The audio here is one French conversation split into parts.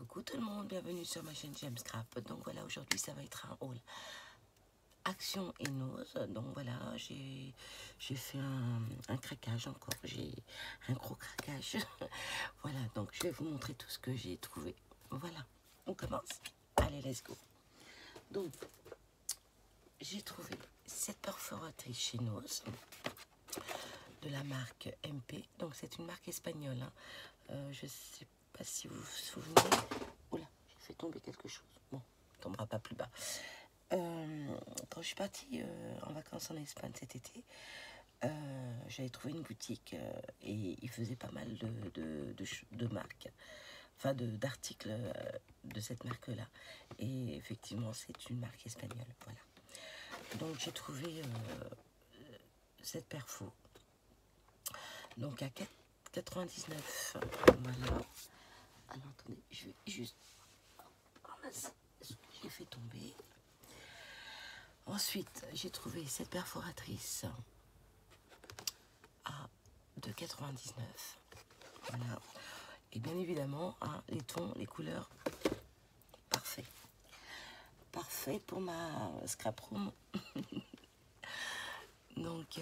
Coucou tout le monde, bienvenue sur ma chaîne J'aime Scrap. Donc voilà, aujourd'hui ça va être un haul action et nose. Donc voilà, j'ai fait un craquage encore, j'ai un gros craquage. Voilà, donc je vais vous montrer tout ce que j'ai trouvé. Voilà, on commence. Allez, let's go. Donc, j'ai trouvé cette perforatrice chez Nose de la marque MP. Donc c'est une marque espagnole, hein. Je sais pas si vous vous souvenez. Oula, j'ai fait tomber quelque chose. Bon, il tombera pas plus bas. Quand je suis partie en vacances en Espagne cet été, j'avais trouvé une boutique et ils faisaient pas mal de marques, enfin d'articles de cette marque-là. Et effectivement, c'est une marque espagnole. Voilà. Donc j'ai trouvé cette perfo. Donc à 4,99. Voilà. Alors attendez, je vais juste ramasser ce que j'ai fait tomber. Ensuite, j'ai trouvé cette perforatrice à 2,99. Voilà. Et bien évidemment, hein, les tons, les couleurs, parfait. Parfait pour ma scrap room. Donc,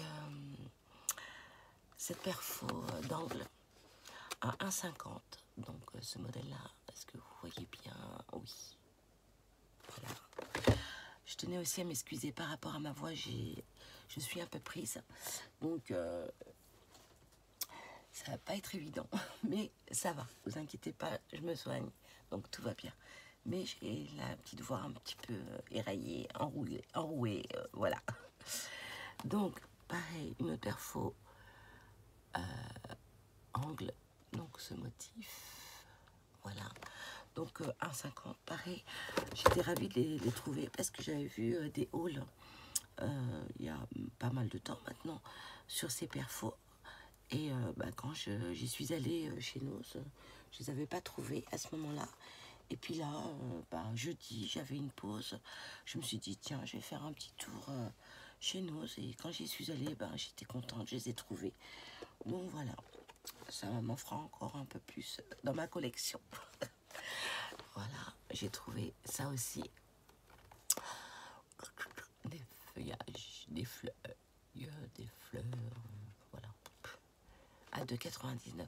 cette perfo d'angle à 1,50. Donc, ce modèle-là, est-ce que vous voyez bien? Oui. Voilà. Je tenais aussi à m'excuser par rapport à ma voix, je suis un peu prise, donc ça va pas être évident, mais ça va, vous inquiétez pas, je me soigne, donc tout va bien. Mais j'ai la petite voix un petit peu éraillée, enrouée, voilà. Donc, pareil, une autre perfo angle, donc ce motif, voilà. Donc 1,50, pareil, j'étais ravie de les trouver parce que j'avais vu des hauls il y a pas mal de temps maintenant sur ces perfos. Et quand j'y suis allée chez nous, je les avais pas trouvés à ce moment-là. Et puis là, jeudi, j'avais une pause. Je me suis dit, tiens, je vais faire un petit tour chez nous. Et quand j'y suis allée, j'étais contente, je les ai trouvés. Donc voilà, ça m'en fera encore un peu plus dans ma collection. Voilà, j'ai trouvé ça aussi. Des feuillages, des fleurs, voilà. À 2,99. Vous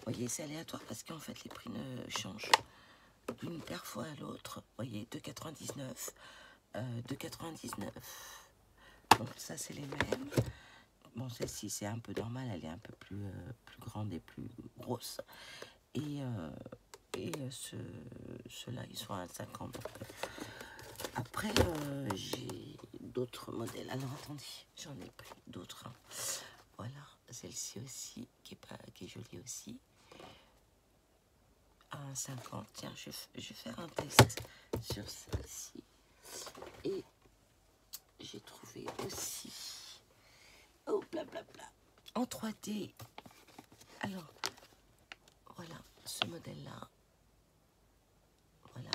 voyez, c'est aléatoire parce qu'en fait, les prix ne changent d'une perfo à l'autre. Vous voyez, 2,99, 2,99. Donc ça, c'est les mêmes. Bon, celle-ci, c'est un peu normal, elle est un peu plus grande et plus grosse. Et ceux-là, ils sont à 50. Après, j'ai d'autres modèles. Alors, attendez, j'en ai pris d'autres. Hein. Voilà, celle-ci aussi, qui est jolie aussi. À 1,50. Tiens, je vais faire un test sur celle-ci. Et j'ai trouvé aussi... Oh, blablabla. En 3D. Alors, voilà, ce modèle-là. Voilà.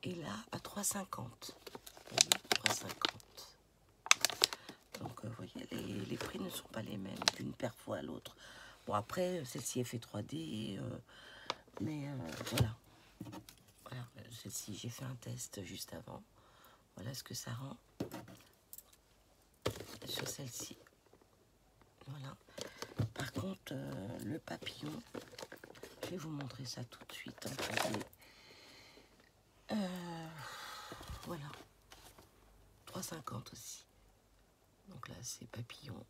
Et là, à 3,50. 3,50. Donc, vous voyez, les prix ne sont pas les mêmes d'une perfo à l'autre. Bon, après, celle-ci est fait 3D, mais voilà. Voilà, celle-ci, j'ai fait un test juste avant. Voilà ce que ça rend sur celle-ci. Voilà. Par contre, le papillon, je vais vous montrer ça tout de suite en 3D. Voilà. 3,50 aussi. Donc là, c'est papillon.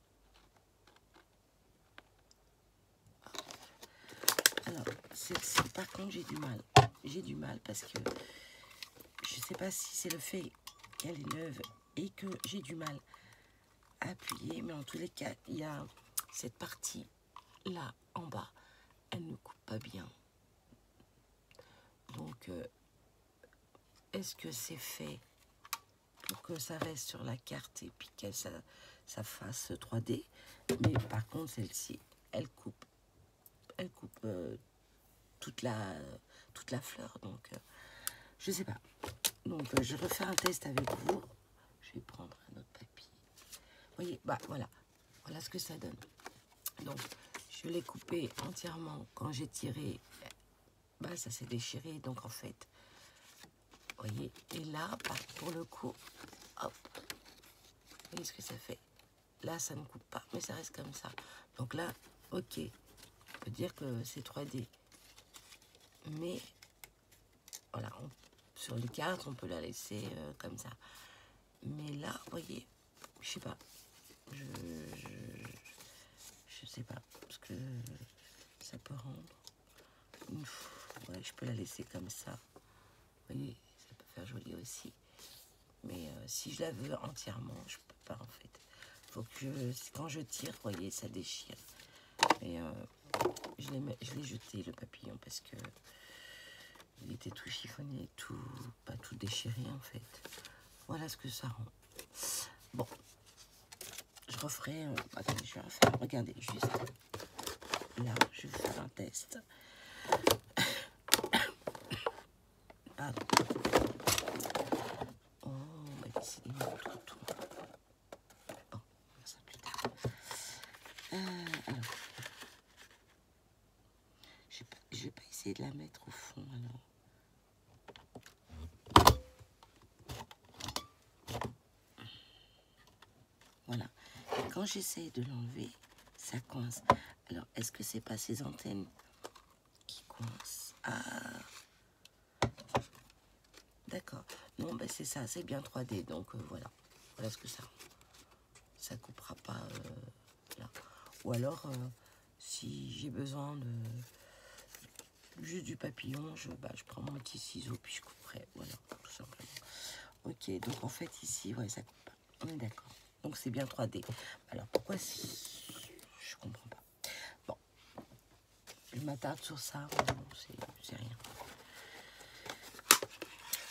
Alors, celle-ci, par contre, j'ai du mal. J'ai du mal parce que je ne sais pas si c'est le fait qu'elle est neuve et que j'ai du mal à appuyer. Mais en tous les cas, il y a cette partie là en bas. Elle ne coupe pas bien. Donc, est-ce que c'est fait pour que ça reste sur la carte et puis que ça fasse 3D? Mais par contre, celle-ci, elle coupe toute la fleur. Donc, je sais pas. Donc, je refais un test avec vous. Je vais prendre un autre papier. Vous voyez, voilà. Voilà ce que ça donne. Donc, je l'ai coupé entièrement quand j'ai tiré bah, ça s'est déchiré. Donc en fait, vous voyez, et là, bah, pour le coup, hop, vous voyez ce que ça fait. Là, ça ne coupe pas, mais ça reste comme ça. Donc là, ok, on peut dire que c'est 3D. Mais, voilà, sur les cartes, on peut la laisser comme ça. Mais là, vous voyez, je sais pas. Je sais pas, parce que ça peut rendre. Ouais, je peux la laisser comme ça. Vous voyez, ça peut faire joli aussi. Mais si je la veux entièrement, je peux pas en fait. Faut que quand je tire, vous voyez, ça déchire. Et je l'ai jeté le papillon parce que il était tout chiffonné, tout pas tout déchiré en fait. Voilà ce que ça rend. Bon, je referai. Attendez, je vais refaire. Regardez, juste là, je vais faire un test. Pardon. Oh, bah décidément, tout. Bon, on va ça plus tard. Alors, je vais pas essayer de la mettre au fond alors. Voilà. Et quand j'essaye de l'enlever, ça coince. Alors, est-ce que c'est pas ces antennes qui coincent? Ah, d'accord. Non, ben c'est ça, c'est bien 3D. Donc voilà. Voilà ce que ça. Ça coupera pas là. Ou alors, si j'ai besoin de juste du papillon, je prends mon petit ciseau puis je couperai. Voilà, tout simplement. Ok, donc en fait ici, ouais, ça coupe pas. On est d'accord. Donc c'est bien 3D. Alors pourquoi je comprends pas. Bon, je m'attarde sur ça, c'est rien.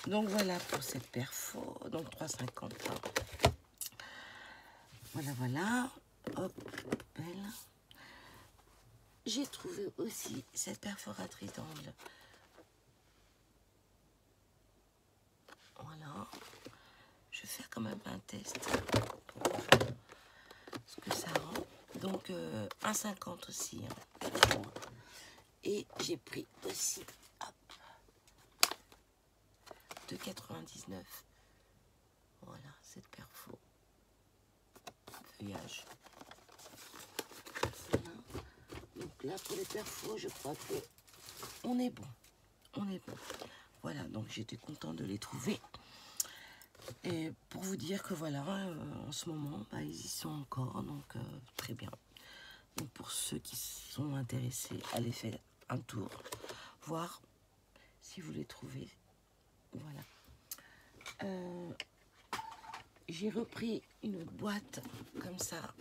Donc voilà pour cette perfo, donc 3,50. Voilà. Hop, belle. J'ai trouvé aussi cette perforatrice d'angle. Voilà. Je vais faire quand même un test pour voir ce que ça rend. Donc 1,50 aussi. Hein. Et j'ai pris aussi 2,99. Voilà, cette perfo. Feuillage. Voilà. Donc là, pour les perfos, je crois que on est bon. Voilà, donc j'étais contente de les trouver. Et pour vous dire que voilà, en ce moment, bah, ils y sont encore, donc très bien. Donc pour ceux qui sont intéressés, allez faire un tour, voir si vous les trouvez. Voilà. J'ai repris une autre boîte comme ça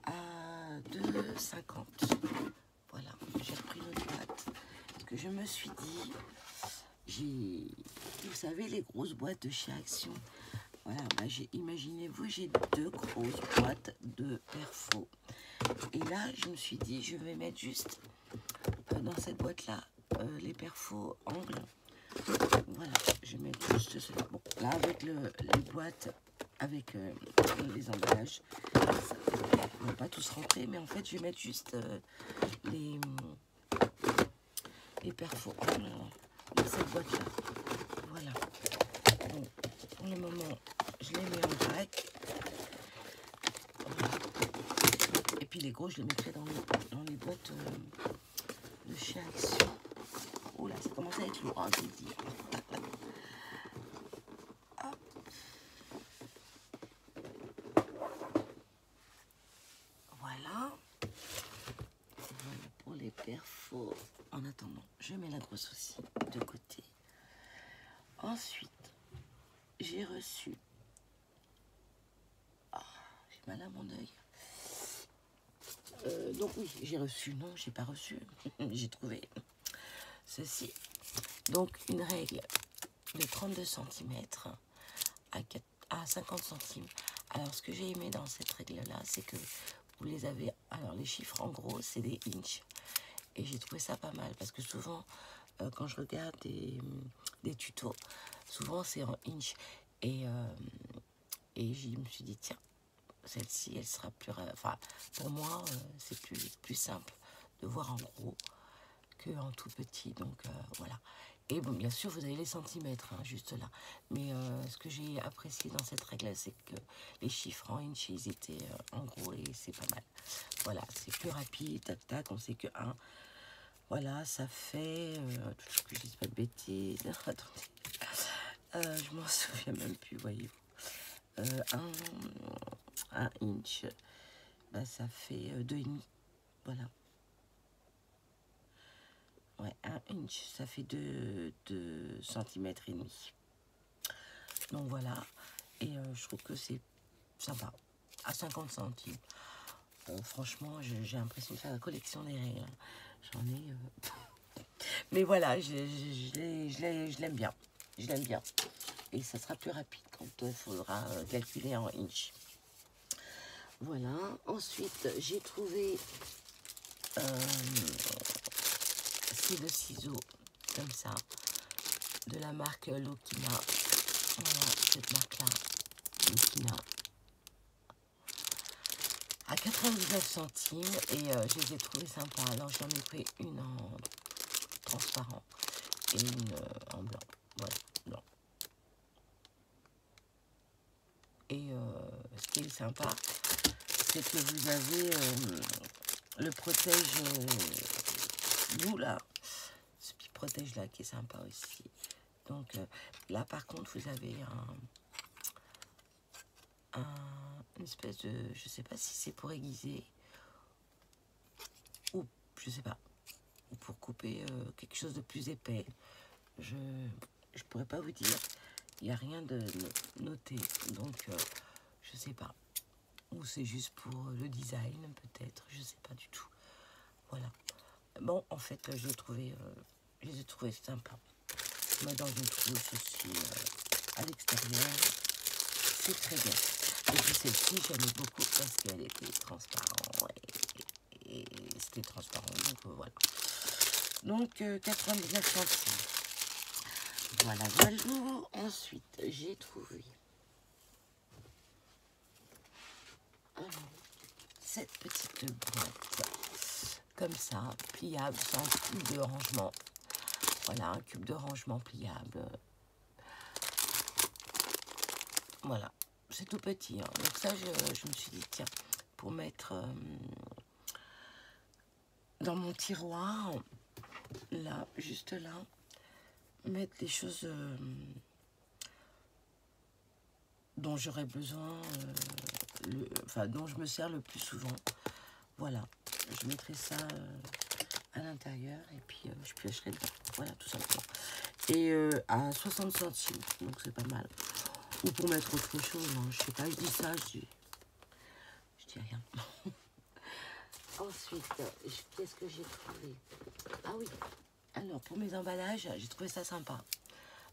à 2,50. Voilà, j'ai repris une autre boîte parce que je me suis dit, vous savez, les grosses boîtes de chez Action. Voilà, bah imaginez-vous, j'ai 2 grosses boîtes de perfos. Et là, je me suis dit, je vais mettre juste dans cette boîte-là les perfos angles. Voilà, je vais mettre juste cela. Bon, là, avec les boîtes, avec les emballages, ça ne va pas tous rentrer, mais en fait, je vais mettre juste les perfos angles dans cette boîte-là. Voilà. Bon, pour le moment, je les mets en vrac. Voilà. Et puis les gros, je les mettrai dans les boîtes de chez Action. Oh là, ça commence à être lourd, hein, je vous dis. Voilà. Voilà pour les perfos. En attendant, je mets la grosse aussi de côté. Ensuite, j'ai reçu. Oh, j'ai mal à mon œil. Donc oui, j'ai reçu. Non, j'ai pas reçu. J'ai trouvé ceci. Donc une règle de 32 cm à 50 centimes. Alors ce que j'ai aimé dans cette règle-là, c'est que vous les avez. Alors les chiffres en gros, c'est des inches. Et j'ai trouvé ça pas mal parce que souvent, quand je regarde des tutos, souvent c'est en inch. Et je me suis dit, tiens, celle-ci, elle sera plus... Enfin, pour moi, c'est plus simple de voir en gros que en tout petit, donc voilà. Et bon, bien sûr, vous avez les centimètres, hein, juste là. Mais ce que j'ai apprécié dans cette règle, c'est que les chiffres en inch, ils étaient en gros, et c'est pas mal. Voilà, c'est plus rapide, tac, tac, on sait que 1. Voilà, ça fait... que je dise pas de bêtises. Attendez. Je m'en souviens même plus, voyez-vous. Un inch, bah, ça fait 2,5. Voilà. Ouais, un inch, ça fait 2 centimètres et demi. Donc voilà, et je trouve que c'est sympa, à 50 centimes. Franchement, j'ai l'impression de faire la collection des règles. J'en ai... Mais voilà, je l'aime bien. Je l'aime bien. Et ça sera plus rapide quand il faudra calculer en inch. Voilà. Ensuite, j'ai trouvé le ciseau comme ça de la marque Lokina. Voilà, cette marque là, Lokina, à 99 centimes, et je les ai trouvés sympas. Alors j'en ai pris une en transparent et une en blanc. Voilà, blanc. Et ce qui est sympa, c'est que vous avez le protège bout là, ce petit protège là qui est sympa aussi. Donc là par contre vous avez une espèce de, je sais pas si c'est pour aiguiser ou je sais pas, ou pour couper quelque chose de plus épais. Je pourrais pas vous dire, il n'y a rien de noté, donc je sais pas. Ou c'est juste pour le design peut-être, je sais pas du tout. Voilà. Bon, en fait, je les ai trouvés sympas. Moi, dans une trousse aussi, à l'extérieur, c'est très bien. Et puis celle-ci, j'aimais beaucoup parce qu'elle était transparente et c'était transparent, donc voilà. Donc, 99 centimes. Voilà, voilà. Ensuite, j'ai trouvé cette petite boîte comme ça, pliable, c'est un cube de rangement. Voilà, un cube de rangement pliable. Voilà, c'est tout petit, hein. Donc ça, je me suis dit, tiens, pour mettre dans mon tiroir, là, juste là, mettre les choses dont j'aurais besoin, dont je me sers le plus souvent. Voilà, je mettrai ça à l'intérieur et puis je piocherai dedans. Voilà, tout simplement. Et à 60 centimes, donc c'est pas mal. Ou pour mettre autre chose, hein. Je sais pas, je dis ça, je dis rien. Ensuite, qu'est-ce que j'ai trouvé? Ah oui, alors pour mes emballages, j'ai trouvé ça sympa.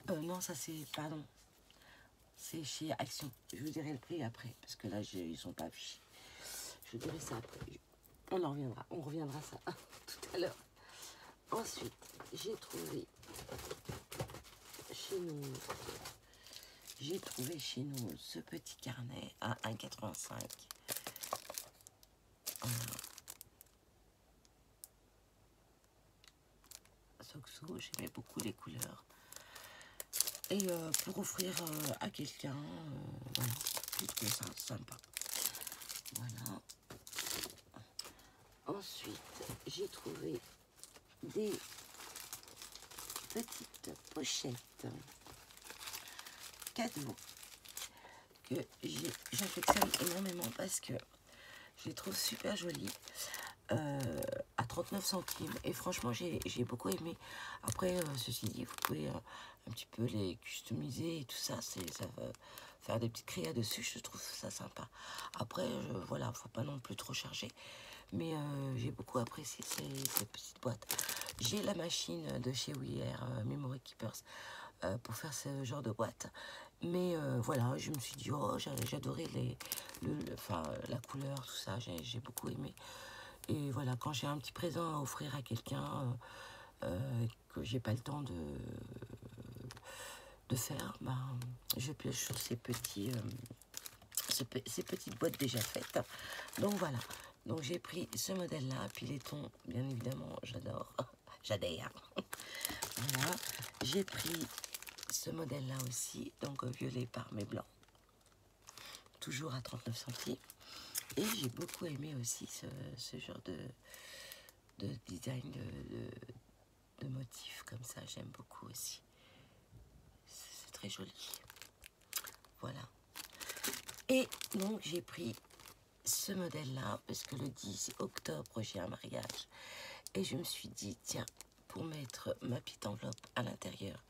Non, ça c'est, pardon, c'est chez Action. Je vous dirai le prix après, parce que là, ils sont pas affichés. Je vous dirai ça après. On reviendra ça tout à l'heure. Ensuite, j'ai trouvé chez nous ce petit carnet à 1,85 €. Soxo, j'aimais beaucoup les couleurs. Et pour offrir à quelqu'un, voilà, je trouve ça sympa. Voilà. Ensuite, j'ai trouvé des petites pochettes cadeaux que j'affectionne énormément parce que je les trouve super jolies. À 39 centimes, et franchement j'ai beaucoup aimé. Après ceci dit, vous pouvez un petit peu les customiser et tout ça, ça va faire des petites créas dessus, je trouve ça sympa. Après voilà, faut pas non plus trop charger, mais j'ai beaucoup apprécié ces petites boîtes. J'ai la machine de chez Weir, Memory Keepers, pour faire ce genre de boîte, mais voilà, je me suis dit, oh, j'adorais la couleur, tout ça, j'ai beaucoup aimé. Et voilà, quand j'ai un petit présent à offrir à quelqu'un que j'ai pas le temps de faire, ben, je pioche sur ces petites boîtes déjà faites. Donc voilà, donc j'ai pris ce modèle-là, puis les tons, bien évidemment, j'adore. j'adhère. Voilà, j'ai pris ce modèle-là aussi, donc violet par mes blancs, toujours à 39 centimes. Et j'ai beaucoup aimé aussi ce genre de design, de motifs comme ça, j'aime beaucoup aussi. C'est très joli. Voilà. Et donc j'ai pris ce modèle-là, parce que le 10 octobre, j'ai un mariage. Et je me suis dit, tiens, pour mettre ma petite enveloppe à l'intérieur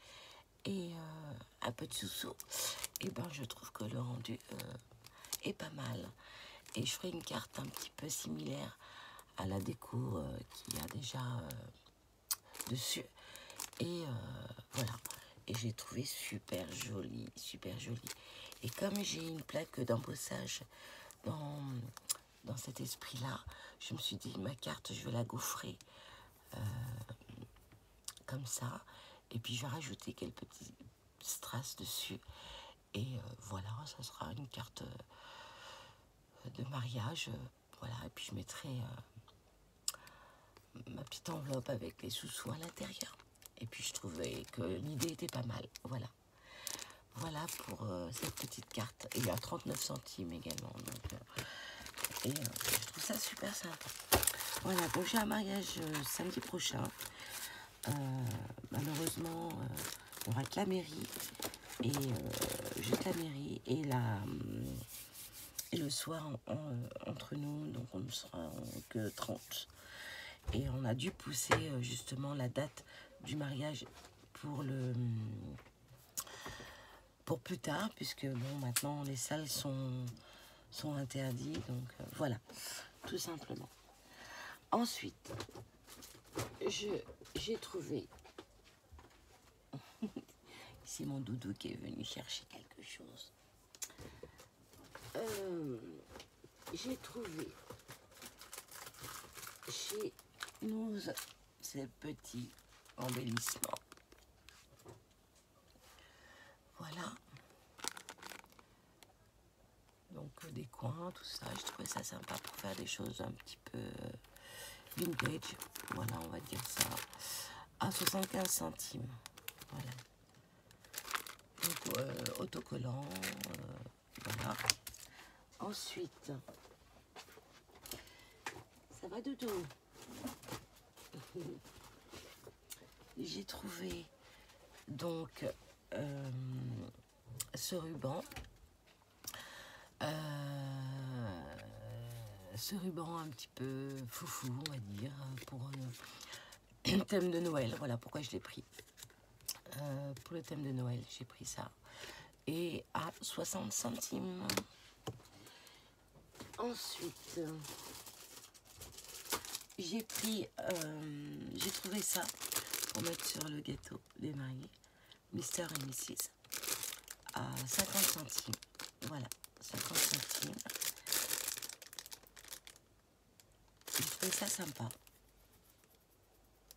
et un peu de sous-sous, et ben je trouve que le rendu est pas mal. Et je ferai une carte un petit peu similaire à la déco qu'il y a déjà dessus. Et voilà. Et j'ai trouvé super joli, super joli. Et comme j'ai une plaque d'embossage dans cet esprit-là, je me suis dit, ma carte, je vais la gaufrer comme ça. Et puis, je vais rajouter quelques petits strass dessus. Et voilà, ça sera une carte de mariage. Voilà, et puis je mettrai ma petite enveloppe avec les sous-sous à l'intérieur. Et puis, je trouvais que l'idée était pas mal. Voilà. Voilà pour cette petite carte. Et à 39 centimes également. Donc, je trouve ça super sympa. Voilà, donc j'ai un mariage samedi prochain. Malheureusement, il n'y aura que la mairie. Et juste la mairie. Et le soir, entre nous, donc on ne sera que 30. Et on a dû pousser justement la date du mariage pour plus tard, puisque bon, maintenant les salles sont interdites, donc voilà, tout simplement. Ensuite, j'ai trouvé, c'est mon doudou qui est venu chercher quelque chose. J'ai trouvé chez nous ces petits embellissements. Voilà. Donc des coins, tout ça, je trouvais ça sympa pour faire des choses un petit peu vintage. Voilà, on va dire ça. À 75 centimes. Voilà. Donc autocollant. Voilà. Ensuite, ça va de dos. J'ai trouvé donc ce ruban. Ce ruban un petit peu foufou, on va dire, pour le thème de Noël. Voilà pourquoi je l'ai pris. Pour le thème de Noël, j'ai pris ça. Et à 60 centimes. Ensuite, j'ai trouvé ça pour mettre sur le gâteau des mariés, Mr. et Mrs. à 50 centimes. Voilà, 50 centimes. J'ai trouvé ça sympa.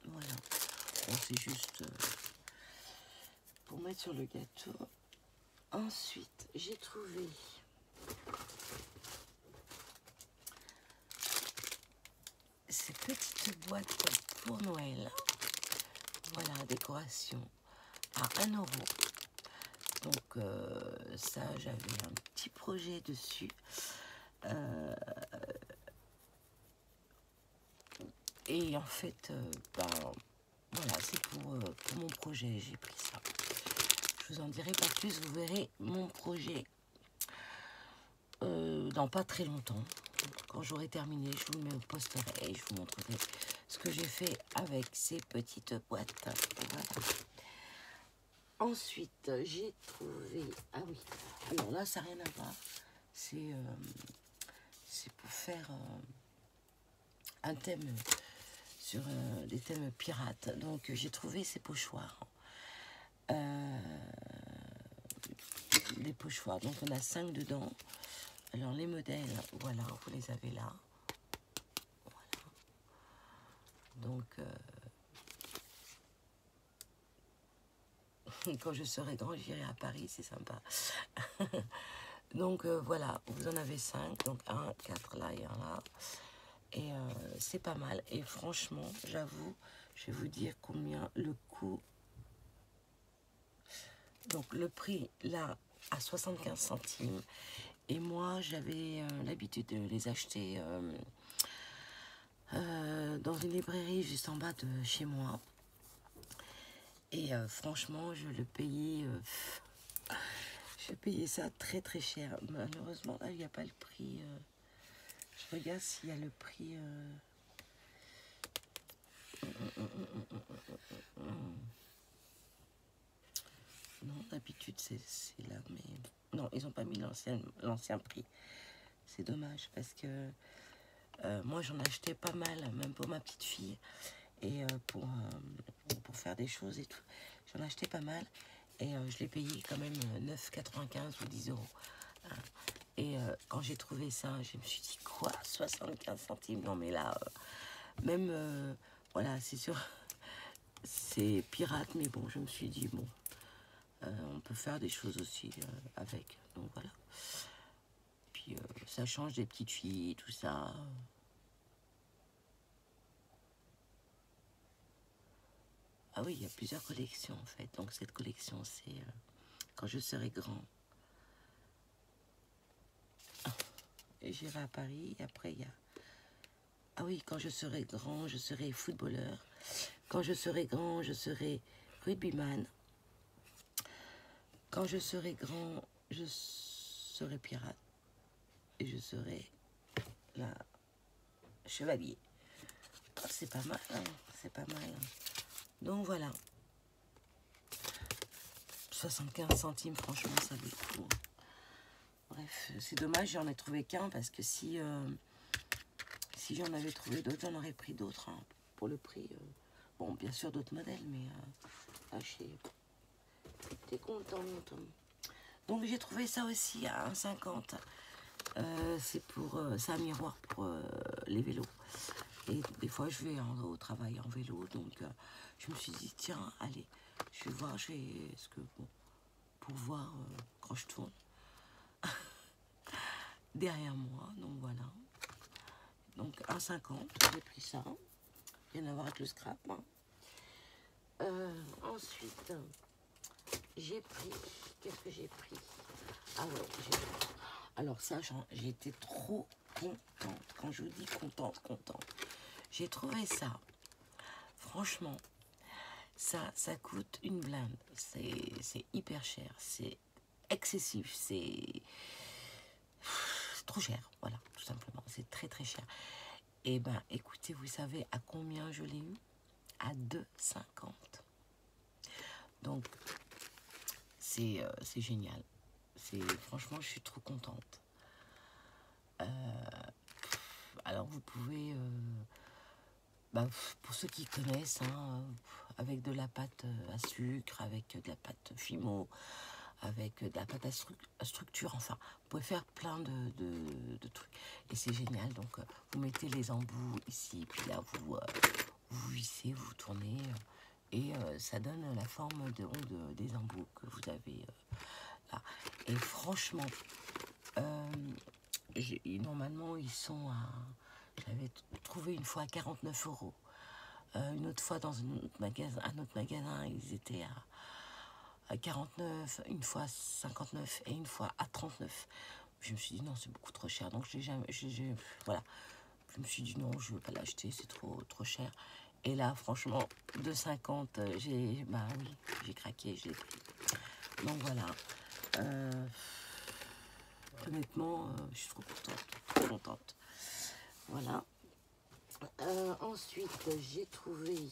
Voilà. Bon, c'est juste pour mettre sur le gâteau. Ensuite, j'ai trouvé ces petites boîtes pour Noël. Voilà, décoration à 1 €. Donc ça, j'avais un petit projet dessus. Et en fait, voilà, c'est pour mon projet, j'ai pris ça. Je vous en dirai pas plus, vous verrez mon projet dans pas très longtemps. Quand j'aurai terminé, je vous le posterai et je vous montrerai ce que j'ai fait avec ces petites boîtes. Voilà. Ensuite, j'ai trouvé... Ah oui, alors là, ça n'a rien à voir. C'est pour faire un thème sur des thèmes pirates. Donc, j'ai trouvé ces pochoirs. Les pochoirs. Donc, on a 5 dedans. Alors, les modèles, voilà, vous les avez là. Voilà. Donc, quand je serai grand, j'irai à Paris, c'est sympa. Donc, voilà, vous en avez 5. Donc, 1, 4 là et 1 là. Et c'est pas mal. Et franchement, j'avoue, Je vais vous dire combien le coût. Donc le prix là à 75 centimes. Et moi j'avais l'habitude de les acheter dans une librairie juste en bas de chez moi. Et franchement je le payais. Je payais ça très très cher. Malheureusement là il n'y a pas le prix. Je regarde s'il y a le prix. Non, d'habitude c'est là, mais non, ils n'ont pas mis l'ancien prix. C'est dommage parce que moi j'en achetais pas mal, même pour ma petite fille et pour faire des choses et tout. J'en achetais pas mal et je l'ai payé quand même 9,95 ou 10 euros. Hein. Et quand j'ai trouvé ça, je me suis dit quoi, 75 centimes? Non mais là, même voilà, c'est sûr, c'est pirate, mais bon, je me suis dit bon. On peut faire des choses aussi avec, donc voilà. Puis ça change des petites filles, tout ça. Ah oui, il y a plusieurs collections en fait. Donc cette collection, c'est quand je serai grand. Et j'irai à Paris. Et après, il y a... Ah oui, quand je serai grand, je serai footballeur. Quand je serai grand, je serai rugbyman. Quand je serai grand, je serai pirate. Et je serai la chevalier. Oh, c'est pas mal, hein, c'est pas mal. Hein. Donc voilà. 75 centimes, franchement, ça vaut le coup. Bref, c'est dommage, j'en ai trouvé qu'un parce que si j'en avais trouvé d'autres, j'en aurais pris d'autres hein, pour le prix. Bon, bien sûr, d'autres modèles, mais là, j'étais contente. Donc j'ai trouvé ça aussi à 1,50. C'est un miroir pour les vélos. Et des fois, je vais au travail en vélo, donc je me suis dit, tiens, allez, je vais voir, pour voir quand je tourne derrière moi, donc voilà. Donc 1,50, j'ai pris ça, rien à voir avec le scrap. Hein. Ensuite, j'ai pris, qu'est-ce que j'ai pris? Ah ouais, alors ça, j'ai été trop contente, quand je vous dis contente. J'ai trouvé ça, franchement, ça coûte une blinde, c'est hyper cher, c'est excessif, c'est trop cher, voilà, tout simplement, c'est très très cher. Et ben, écoutez, vous savez à combien je l'ai eu? À 2,50. Donc, c'est génial. Franchement, je suis trop contente. Alors, vous pouvez... pour ceux qui connaissent, hein, avec de la pâte à sucre, avec de la pâte Fimo, avec de la pâte à structure, enfin, vous pouvez faire plein de trucs. Et c'est génial, donc vous mettez les embouts ici, puis là, vous vissez, vous tournez, et ça donne la forme des embouts que vous avez là. Et franchement, normalement, ils sont à... J'avais trouvé une fois à 49 euros. Une autre fois dans un autre magasin, ils étaient à 49, une fois à 59 et une fois à 39. Je me suis dit non, c'est beaucoup trop cher. Donc voilà. Je me suis dit non, je ne veux pas l'acheter, c'est trop cher. Et là, franchement, 2,50, j'ai craqué, je l'ai pris. Donc voilà. Honnêtement, je suis trop contente. Voilà. Ensuite, j'ai trouvé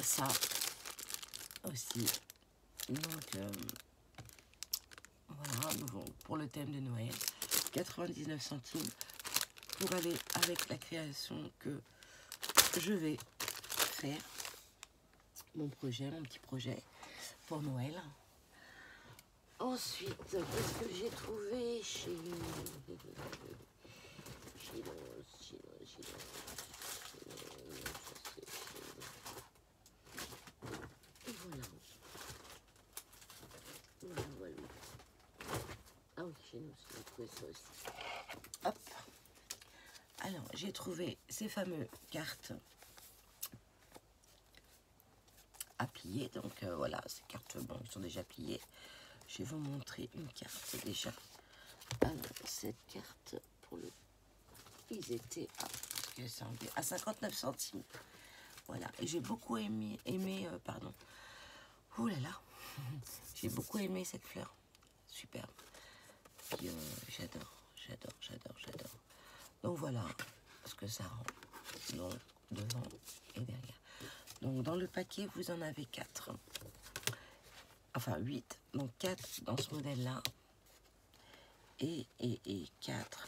ça aussi. Donc, voilà, pour le thème de Noël, 99 centimes pour aller avec la création que je vais faire. Mon petit projet pour Noël. Ensuite, qu'est-ce que j'ai trouvé chez voilà. Ah oui, chez nous, j'ai trouvé ça aussi. Hop. Alors, j'ai trouvé ces fameuses cartes à plier. Donc, voilà, ces cartes, bon, ils sont déjà pliées. Je vais vous montrer une carte déjà. Alors, cette carte, pour le... Ils étaient à 59 centimes. Voilà, et j'ai beaucoup aimé pardon. Oh là là, j'ai beaucoup aimé cette fleur. Superbe. Puis, j'adore. Donc, voilà ce que ça rend. Donc, devant et derrière. Donc, dans le paquet, vous en avez 4. Enfin, 8. Donc, 4 dans ce modèle-là. Et 4.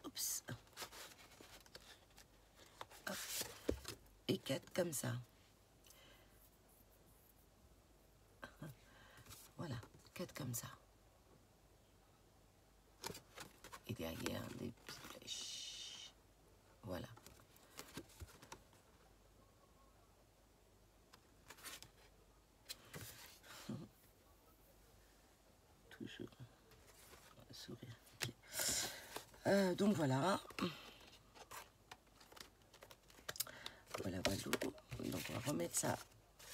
Oups. Hop. Et 4 comme ça. Voilà, 4 comme ça. Et derrière, des petites flèches. Voilà. Toujours un sourire. Okay. Donc voilà. Voilà. Donc on va remettre ça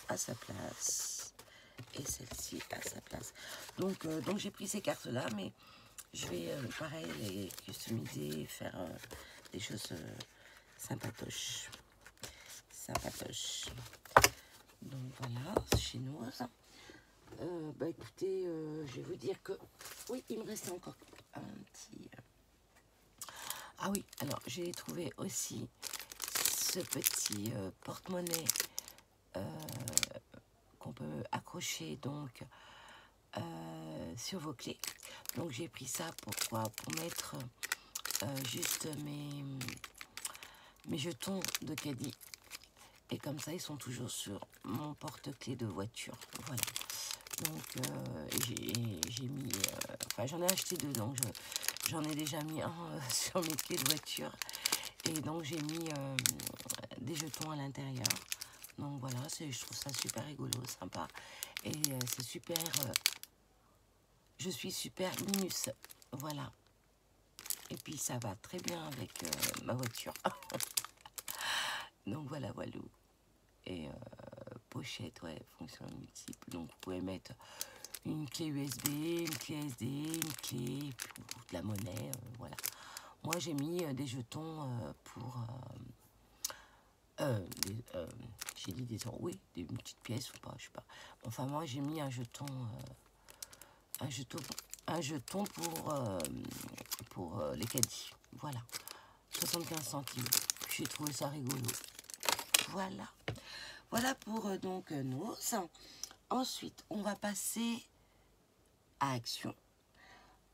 à sa place. Et celle-ci à sa place. Donc j'ai pris ces cartes-là, mais je vais, pareil, les customiser, faire des choses sympatoches. Donc voilà, chinoise. Bah écoutez, je vais vous dire que... Oui, il me reste encore un petit... Ah oui, alors j'ai trouvé aussi ce petit porte-monnaie qu'on peut accrocher donc sur vos clés. Donc j'ai pris ça pourquoi? Pour mettre juste mes jetons de caddie. Et comme ça, ils sont toujours sur mon porte-clés de voiture. Voilà. Donc j'ai mis... Enfin, j'en ai acheté 2, donc j'en ai déjà mis un sur mes clés de voiture. Et donc j'ai mis des jetons à l'intérieur. Donc voilà, je trouve ça super rigolo, sympa. Et c'est super... je suis super minus. Voilà. Et puis ça va très bien avec ma voiture. Donc voilà. Et pochette, ouais, fonction multiple. Donc vous pouvez mettre une clé USB, une clé SD, une clé, de la monnaie, voilà. Moi j'ai mis des jetons pour... j'ai dit des euros, oui, des petites pièces ou pas, je sais pas. Enfin moi j'ai mis un jeton pour les caddies. Voilà. 75 centimes. J'ai trouvé ça rigolo. Voilà. Voilà pour donc nos. Ensuite, on va passer à action.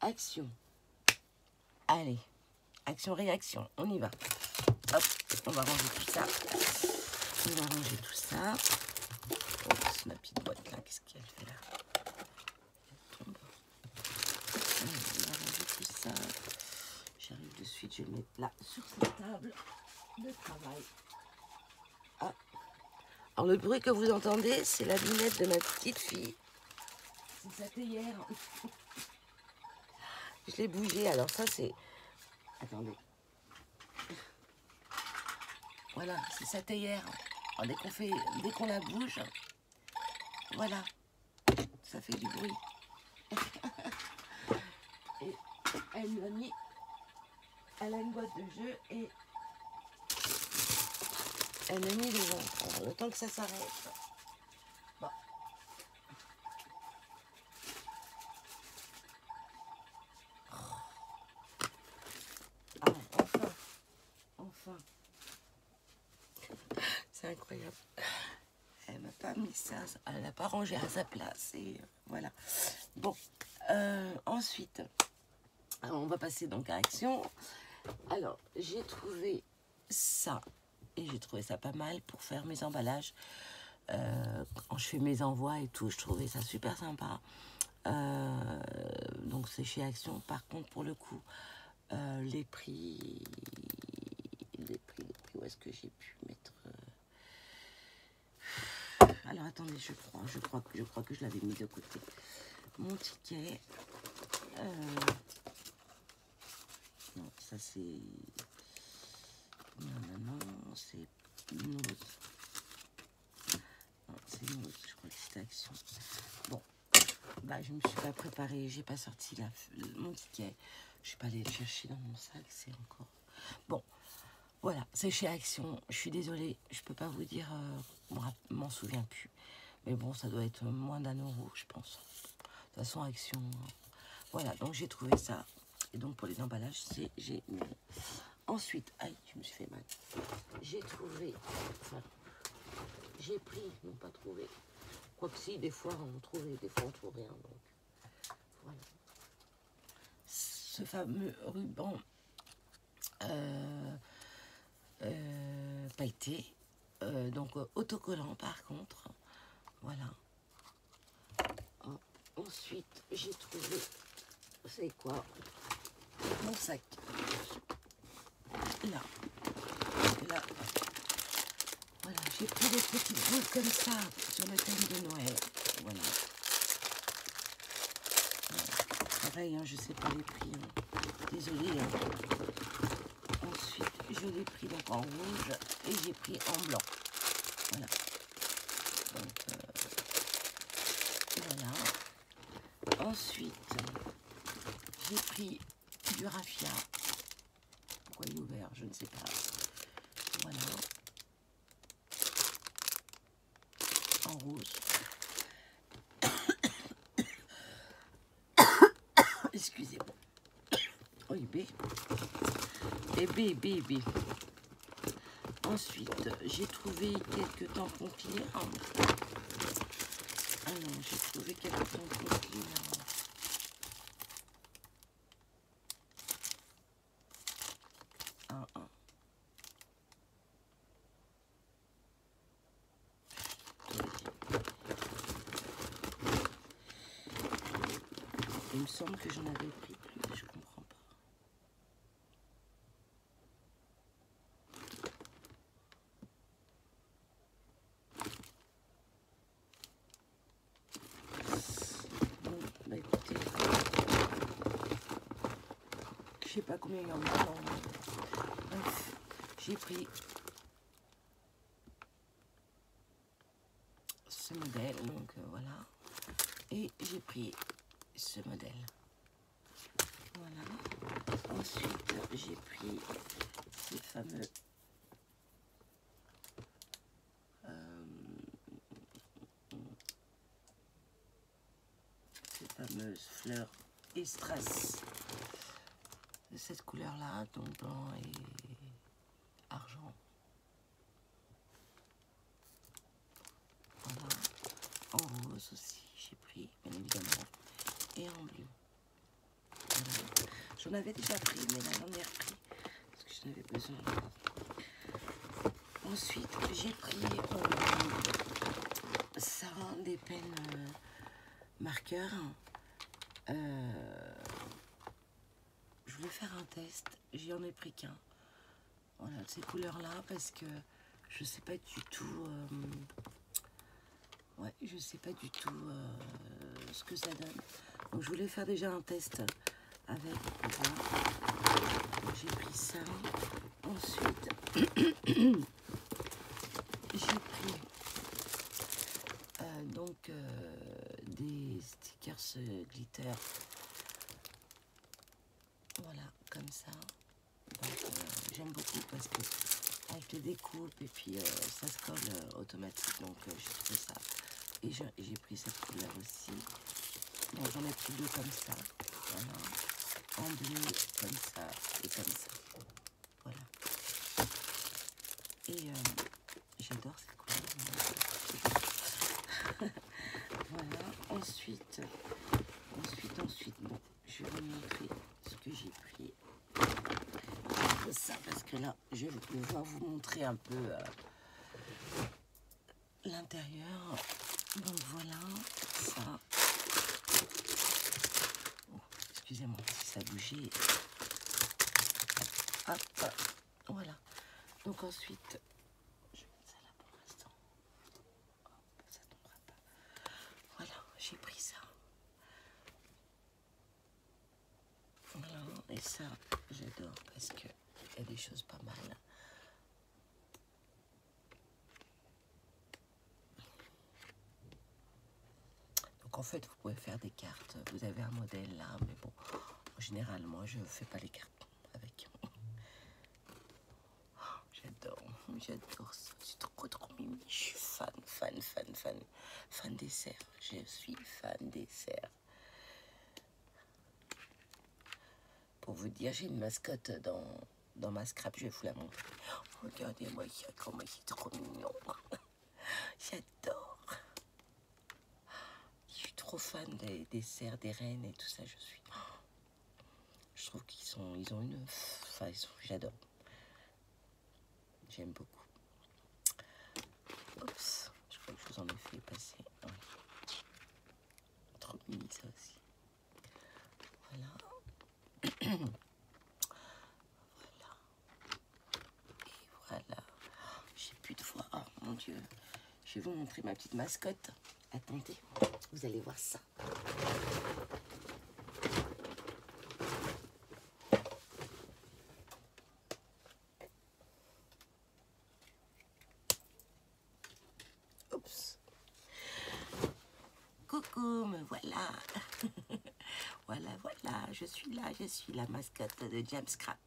Action. Allez. Action-réaction. On y va. Hop. On va ranger tout ça. Oups, ma petite boîte là. Qu'est-ce qu'elle fait là? Elle tombe. On va ranger tout ça. J'arrive de suite. Je vais le mettre là sur cette table de travail. Ah. Alors le bruit que vous entendez, c'est la lunette de ma petite fille. C'est sa théière. Je l'ai bougé, alors ça c'est... Attendez. Voilà, c'est sa théière. Alors, dès qu'on la bouge, voilà, ça fait du bruit. Et elle a une boîte de jeu et elle a mis devant. Alors, le temps que ça s'arrête. Bon. Ah, enfin. C'est incroyable. Elle m'a pas mis ça, elle n'a pas rangé à sa place. Et voilà. Bon, ensuite, alors on va passer donc à action. Alors, j'ai trouvé ça. Et j'ai trouvé ça pas mal pour faire mes emballages. Quand je fais mes envois et tout, je trouvais ça super sympa. Donc c'est chez Action. Par contre, pour le coup, les prix, où est-ce que j'ai pu mettre... Alors attendez, je crois que je l'avais mis de côté. Mon ticket. Non, ça c'est Non, c'est Nose. Non, c'est Nose, je crois que c'était Action. Bon, bah je me suis pas préparée, j'ai pas sorti mon ticket. Je suis pas allée le chercher dans mon sac, c'est encore... Bon, voilà, c'est chez Action. Je suis désolée, je peux pas vous dire, m'en souviens plus. Mais bon, ça doit être moins d'1 €, je pense. De toute façon, Action... Voilà, donc j'ai trouvé ça. Et donc pour les emballages, c'est génial. Ensuite, aïe, je me suis fait mal. J'ai trouvé... Enfin, j'ai pris, non pas trouvé. Quoique si, des fois on trouvait, des fois on trouve rien. Donc, voilà. Ce fameux ruban pailleté, donc autocollant par contre. Voilà. Ensuite, j'ai trouvé, c'est quoi? Mon sac. Là. Là. Voilà, j'ai pris des petites boules comme ça sur le thème de Noël. Voilà. Pareil, hein, je sais pas les prix. Hein. Désolée. Hein. Ensuite, je l'ai pris donc en rouge et j'ai pris en blanc. Voilà. Donc, voilà. Ensuite, j'ai pris du raffia. Pourquoi il est ouvert? Je ne sais pas. Voilà. En rose. Excusez-moi. Oui, B. Et B. Ensuite, j'ai trouvé quelques tampons clients. Ah non, j'ai trouvé quelques tampons clients. Il me semble que j'en avais pris plus, je comprends pas. Bon, bah écoutez, je sais pas combien il y en a. Bref, j'ai pris ce modèle, donc voilà. Et j'ai pris ce modèle. Voilà. Ensuite, j'ai pris ces fameux fameuses fleurs et strass de cette couleur-là, donc blanc et argent. Voilà. En rose aussi, j'ai pris, bien évidemment, et en bleu. Voilà. J'en avais déjà pris, mais là j'en ai repris parce que j'en avais besoin. Ensuite, j'ai pris ça, des pennes marqueurs. Je voulais faire un test, j'en ai pris qu'un. Voilà, de ces couleurs-là, parce que je sais pas du tout. Ouais, je sais pas du tout ce que ça donne. Donc je voulais faire déjà un test avec. Voilà. J'ai pris ça. Ensuite, j'ai pris donc des stickers glitter. Voilà, comme ça. Donc j'aime beaucoup parce que elle te découpe et puis ça se colle automatique. Donc j'ai trouvé ça. Et j'ai pris cette couleur aussi. Bon, j'en ai pris deux comme ça. Voilà. En bleu, comme ça et comme ça. Voilà. Et j'adore cette couleur. Voilà. Ensuite, bon, je vais vous montrer ce que j'ai pris. Ça, parce que là, je vais pouvoir vous montrer un peu l'intérieur. Donc voilà, ça. Oh, excusez-moi si ça bougeait. Hop, voilà. Donc ensuite, je vais mettre ça là pour l'instant. Ça tombera pas. Voilà, j'ai pris ça. Voilà, et ça, j'adore parce que il y a des choses pas mal. Donc en fait, vous pouvez faire des cartes. Vous avez un modèle là, mais bon, en général, moi, je fais pas les cartes avec. J'adore ça. C'est trop mimi. Je suis fan des cerfs. Je suis fan des cerfs. Pour vous dire, j'ai une mascotte dans ma scrap. Je vais vous la montrer. Regardez-moi ça, comment c'est trop mignon. J'adore. Je suis trop fan des cerfs, des rennes et tout ça. Je trouve ils ont une... Enfin, j'adore. J'aime beaucoup. Oups, je crois que je vous en ai fait passer. Ouais. Trop mimi ça aussi. Voilà. Voilà. J'ai plus de voix. Oh mon Dieu. Je vais vous montrer ma petite mascotte. Attendez, vous allez voir ça. Oups. Coucou, me voilà. Voilà, je suis la mascotte de James Scrap.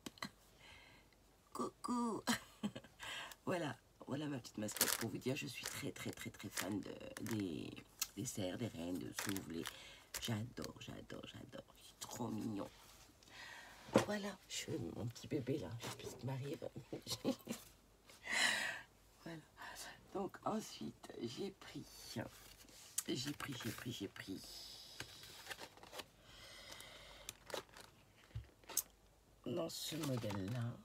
Coucou. Voilà ma petite mascotte pour vous dire, je suis très fan des cerfs, des rennes, de souffles. J'adore. C'est trop mignon. Voilà, je suis mon petit bébé là, je sais plus ce qui m'arrive. Voilà. Donc ensuite, j'ai pris dans ce modèle-là.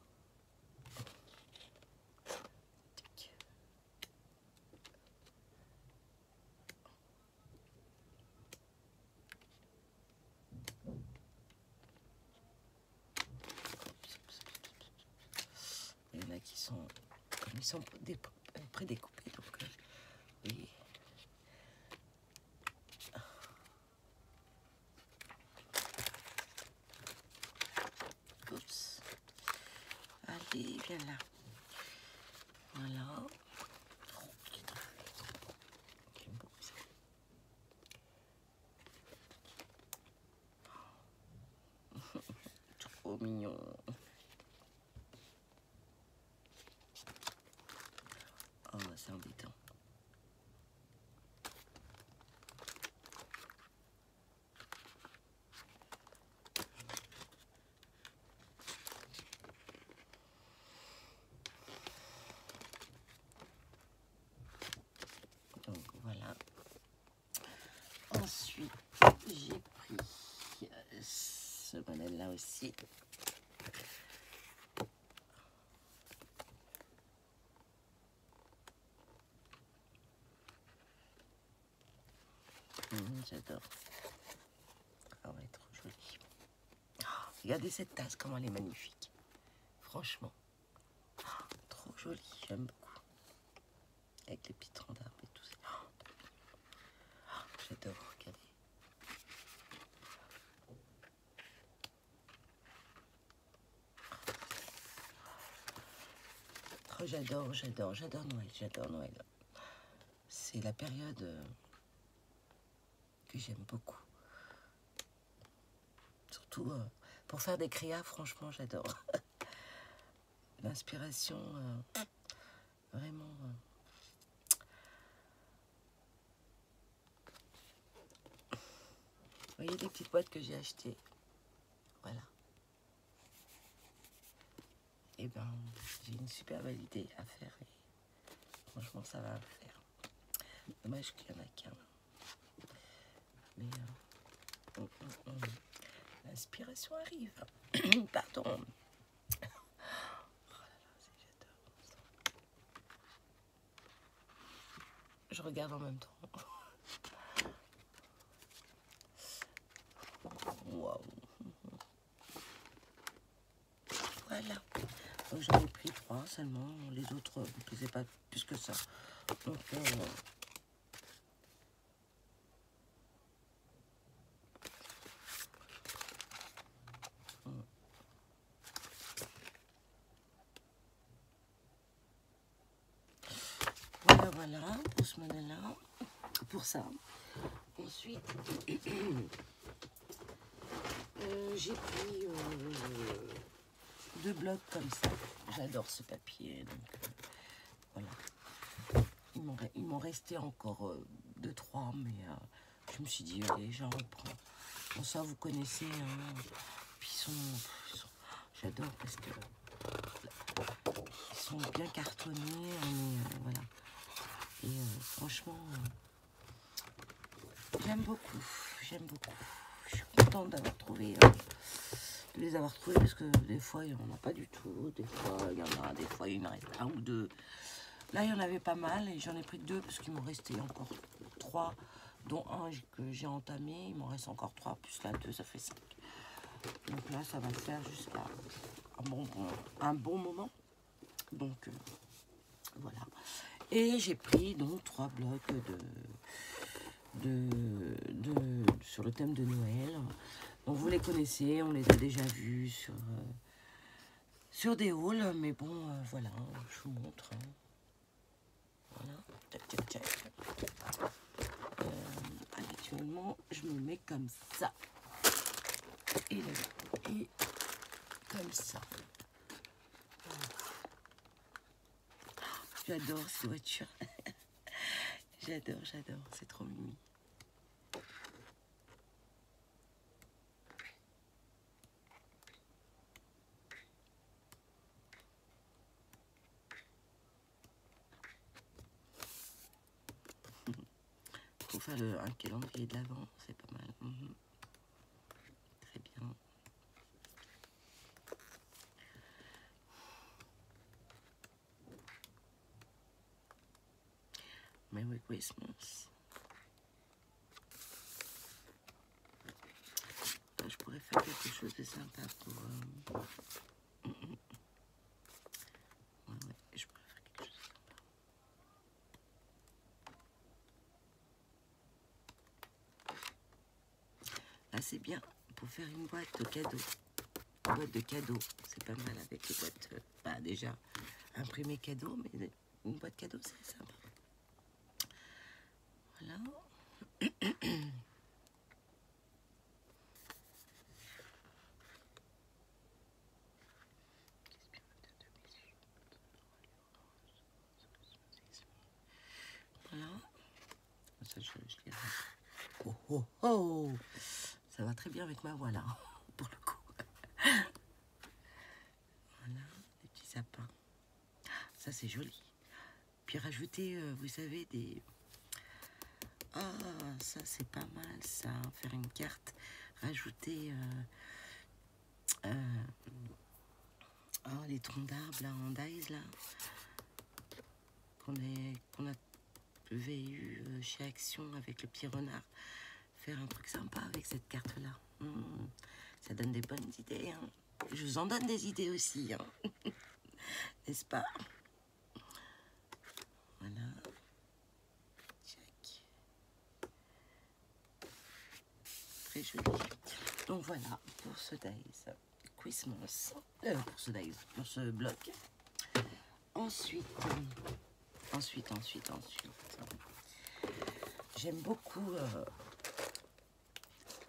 Il y en a qui sont, comme ils sont prédécoupés, donc oui. Oups. Allez, viens là. Voilà. J'aime beaucoup ça. Trop mignon. Oh, c'est embêtant. Donc voilà. Ensuite, j'ai pris ce modèle-là aussi. J'adore. Ah ouais, trop joli. Oh, regardez cette tasse, comment elle est magnifique. Franchement. Oh, trop jolie, j'aime beaucoup. Avec les petits troncs d'arbres et tout ça. Oh, j'adore, regardez. Oh, j'adore Noël. C'est la période que j'aime beaucoup. Surtout pour faire des créas, franchement, j'adore. L'inspiration, vraiment. Vous voyez les petites boîtes que j'ai achetées. Voilà. Et ben, j'ai une superbe idée à faire. Et franchement, ça va le faire. Dommage qu'il n'y en a qu'un. Mais l'inspiration arrive. Pardon. Oh là là, j'adore. Je regarde en même temps. Waouh. Voilà. Donc j'en ai pris 3 seulement. Les autres ne plaisaient pas plus que ça. Donc voilà pour ce modèle-là. pour ça. Ensuite, j'ai pris 2 blocs comme ça. J'adore ce papier, donc voilà. Il m'en restait encore 2-3, mais je me suis dit, allez, j'en reprends. Bon, ça, vous connaissez, hein. Puis j'adore parce que ils sont bien cartonnés, mais voilà. Et franchement, j'aime beaucoup. Je suis contente d'avoir trouvé, de les avoir trouvés, parce que des fois, il n'y en a pas du tout. Des fois, il y en a, des fois, il me reste 1 ou 2. Là, il y en avait pas mal et j'en ai pris 2 parce qu'il m'en restait encore 3, dont un que j'ai entamé. Il m'en reste encore 3, plus là 2, ça fait 5. Donc là, ça va faire jusqu'à un bon moment. Donc, voilà. Et j'ai pris donc 3 blocs sur le thème de Noël. Donc vous les connaissez, on les a déjà vus sur des hauls, mais bon, voilà, je vous montre. Hein. Voilà, tac, tac, tac. Habituellement, je me mets comme ça. Et comme ça. J'adore ces voitures. J'adore, c'est trop mimi. Pour faire un calendrier de l'Avent, c'est pas mal. Très bien. Merry Christmas. Je pourrais faire quelque chose de sympa pour... ouais, je pourrais faire quelque chose de sympa. Là, c'est bien pour faire une boîte de cadeaux. Une boîte de cadeaux, c'est pas mal avec les boîtes... déjà, imprimé cadeau, mais une boîte cadeau, c'est sympa. Voilà. Voilà. Ça, je dirais. Oh, oh, oh. Ça va très bien avec ma voix, là, pour le coup. Voilà, des petits sapins. Ça, c'est joli. Puis rajouter, vous savez, des... Ah, ça, c'est pas mal, ça. Faire une carte. Rajouter... les troncs d'arbres, là, en dies, là. Qu'on avait eu chez Action avec le petit renard. Faire un truc sympa avec cette carte-là. Ça donne des bonnes idées, hein. Je vous en donne des idées aussi, hein. N'est-ce pas? Voilà. Check. Très joli. Donc voilà, pour ce Days Christmas. Pour ce bloc. Ensuite. J'aime beaucoup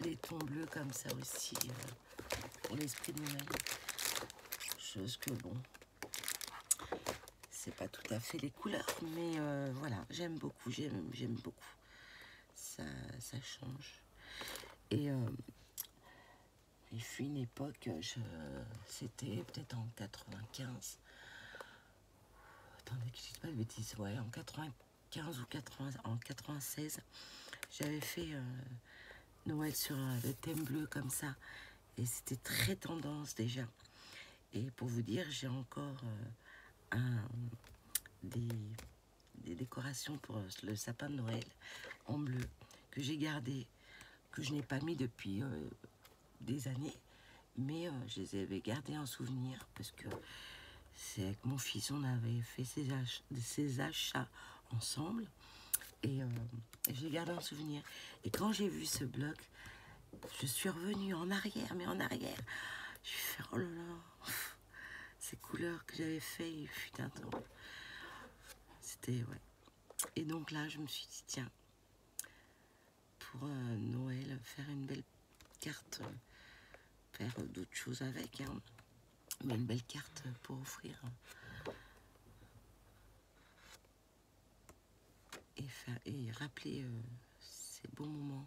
les tons bleus comme ça aussi, pour l'esprit de Noël. Chose que bon, c'est pas tout à fait les couleurs, mais voilà, j'aime beaucoup, j'aime beaucoup. Ça change. Et il fut une époque, c'était peut-être en 95. Attendez que je dise pas de bêtises, ouais, en 95 ou 80, en 96, j'avais fait Noël sur le thème bleu comme ça. Et c'était très tendance déjà. Et pour vous dire, j'ai encore des décorations pour le sapin de Noël en bleu que j'ai gardé, que je n'ai pas mis depuis des années, mais je les avais gardés en souvenir parce que c'est avec mon fils, on avait fait ces achats ensemble et j'ai gardé en souvenir. Et quand j'ai vu ce bloc, je suis revenue en arrière, mais en arrière. Je vais faire, oh là là, ces couleurs que j'avais fait, il fut un temps. C'était, ouais. Et donc là, je me suis dit, tiens, pour Noël, faire une belle carte, faire d'autres choses avec, hein, mais une belle carte pour offrir. Et rappeler ces beaux moments.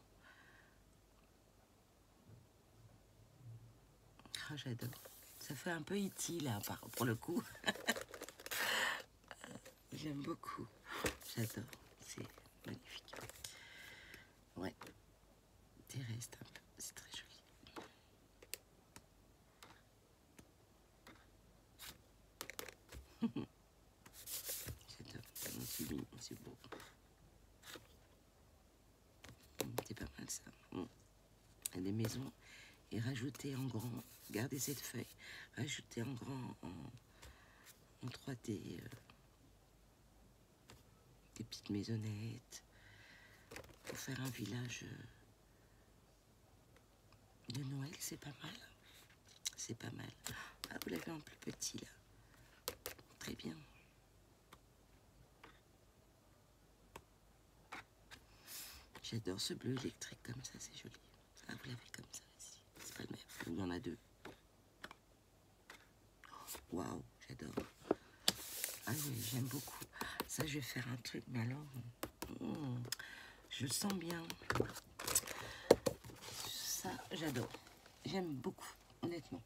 Ah, j'adore. Ça fait un peu E.T. là, pour le coup. J'aime beaucoup. J'adore. C'est magnifique. Ouais. Terrestre un peu. C'est très joli. J'adore. C'est mignon, c'est beau. C'est pas mal ça. Il y a des maisons. Et rajouter en grand, garder cette feuille, rajouter en grand, en 3D, des petites maisonnettes, pour faire un village de Noël, c'est pas mal. C'est pas mal. Ah, vous l'avez en plus petit là. Très bien. J'adore ce bleu électrique comme ça, c'est joli. Ah, vous l'avez comme ça ici. C'est pas le même. Il y en a deux. Waouh, j'adore. Ah oui, j'aime beaucoup. Ça, je vais faire un truc, mais alors, je le sens bien. Ça, j'adore. J'aime beaucoup, honnêtement.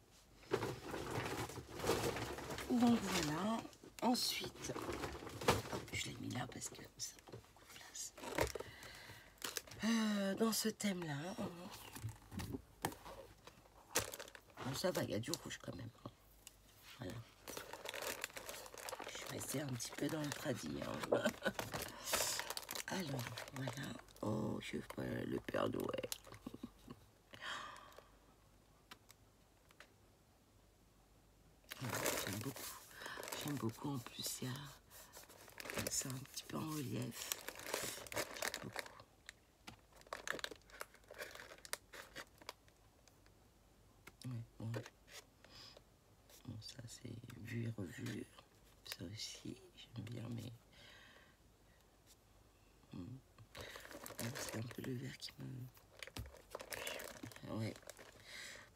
Donc voilà. Ensuite, je l'ai mis là parce que ça prend beaucoup de place. Dans ce thème-là, bon, ça va, il y a du rouge quand même. Voilà. Je suis restée un petit peu dans le tradit. Hein. Alors, voilà. Oh, je fais le Père Noël. J'aime beaucoup. J'aime beaucoup. En plus, il y a ça un petit peu en relief. J'aime beaucoup. Ouais, bon. Bon, ça, c'est vu et revu. Ça aussi, j'aime bien, mais... c'est un peu le vert qui me... Ouais.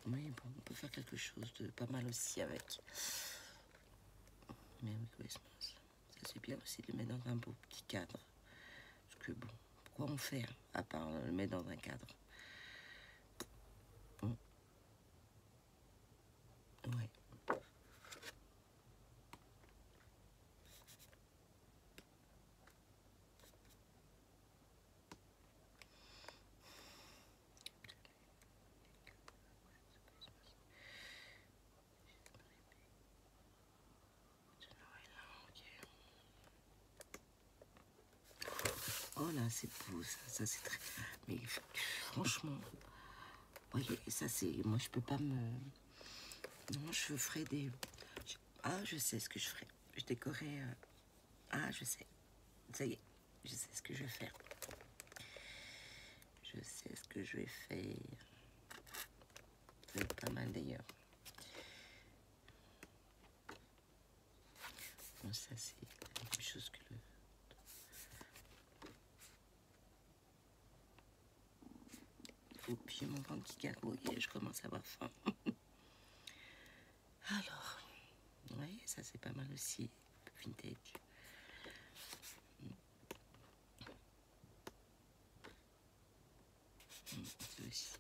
Oui, bon, on peut faire quelque chose de pas mal aussi avec. Mais oui, Christmas. Ça, c'est bien aussi de le mettre dans un beau petit cadre. Parce que bon, pourquoi en faire à part le mettre dans un cadre? Ouais. Oh là, c'est beau, ça c'est très... Mais franchement, voyez, ça c'est... Moi, je peux pas me... Non, je ferai des... Ah, je sais ce que je ferai. Je décorerai... Ah, je sais. Ça y est, je sais ce que je vais faire. Je sais ce que je vais faire. Ça va être pas mal d'ailleurs. Bon, ça c'est la même chose que le... Oh, puis j'ai mon ventre qui gargouille et je commence à avoir faim. Alors, oui, ça c'est pas mal aussi, vintage. Ça aussi.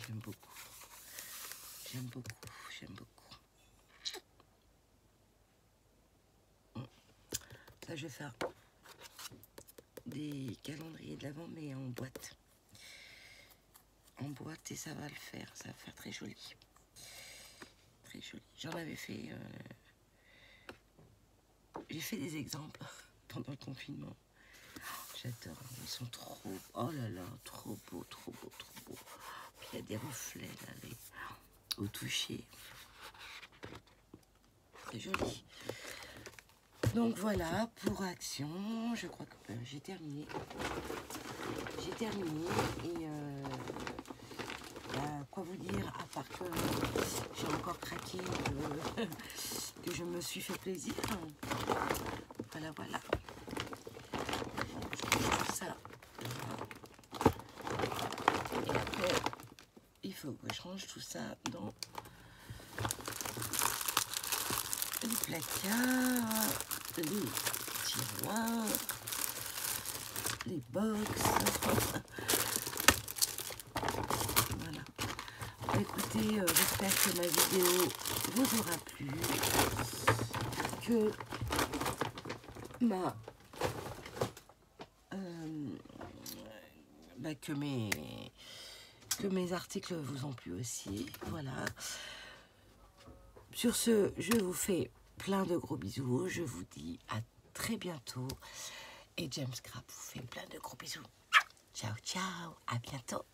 J'aime beaucoup. J'aime beaucoup, j'aime beaucoup. Ça, je vais faire des calendriers de l'Avent, mais en boîte. En boîte, et ça va le faire. Ça va faire très joli. Très joli. J'en avais fait... J'ai fait des exemples pendant le confinement. J'adore. Ils sont trop... Oh là là, trop beau, trop beau, trop beau. Puis il y a des reflets, là, au toucher. Très joli. Donc voilà, pour Action, je crois que j'ai terminé. J'ai terminé et bah, quoi vous dire, à part que j'ai encore craqué, que je me suis fait plaisir. Voilà, voilà. Bon, je trouve ça. faut que je range tout ça dans les placards, les tiroirs, les box. Voilà. Écoutez, j'espère que ma vidéo vous aura plu, que que mes articles vous ont plu aussi. Voilà. Sur ce, je vous fais plein de gros bisous. Je vous dis à très bientôt. Et James Scrap vous fait plein de gros bisous. Ciao, ciao. À bientôt.